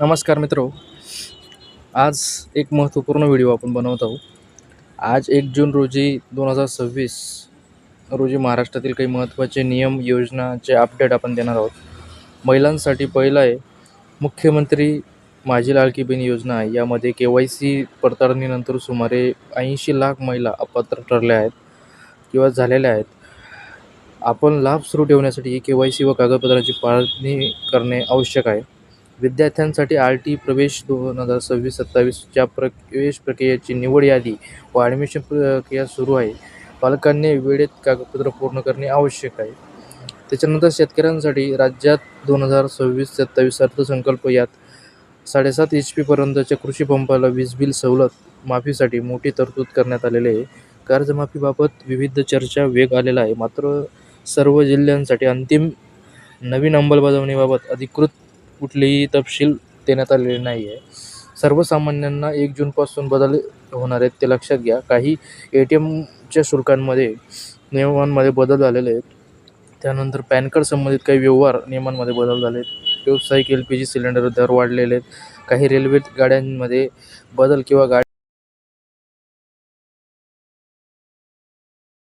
नमस्कार मित्रो. आज एक महत्त्वपूर्ण व्हिडिओ आपण बनवत आहोत. आज 1 जून रोजी 2026 रोजी महाराष्ट्रातील काही महत्त्वाचे नियम योजनाचे अपडेट आपण देणार आहोत. महिलांसाठी पहिलं आहे मुख्यमंत्री माझी लाडकी बहीण योजना आहे. यामध्ये KYC पडताळणीनंतर सुमारे 80 लाख महिला अपात्र ठरल्या आहेत किंवा झालेल्या आहेत. आपण लाभ सुरू ठेवण्यासाठी KYC व कागदपत्रांची पाळणी करणे आवश्यक आहे. विद्यार्थ्यांसाठी RT प्रवेश 2026-27च्या प्रवेश प्रक्रियेची निवड यादी व ॲडमिशन प्रक्रिया सुरू आहे. पालकांनी वेळेत कागदपत्र पूर्ण करणे आवश्यक आहे. त्याच्यानंतर शेतकऱ्यांसाठी राज्यात 2026-27 अर्थसंकल्प यात 7.5 HP पर्यंतच्या कृषी पंपाला वीज बिल सवलत माफीसाठी मोठी तरतूद करण्यात आलेली आहे. कर्जमाफीबाबत विविध चर्चा वेग आलेला आहे. मात्र सर्व जिल्ह्यांसाठी अंतिम नवीन अंमलबजावणीबाबत अधिकृत कुठलेही तपशील देण्यात आलेले नाही आहे. सर्वसामान्यांना 1 जूनपासून बदल होणार आहेत ते लक्षात घ्या. काही ATMच्या शुल्कांमध्ये नियमांमध्ये बदल झालेले आहेत. त्यानंतर पॅन कार्ड संबंधित काही व्यवहार नियमांमध्ये बदल झाले आहेत. व्यावसायिक LPG सिलेंडर दर वाढलेले आहेत. काही रेल्वे गाड्यांमध्ये बदल किंवा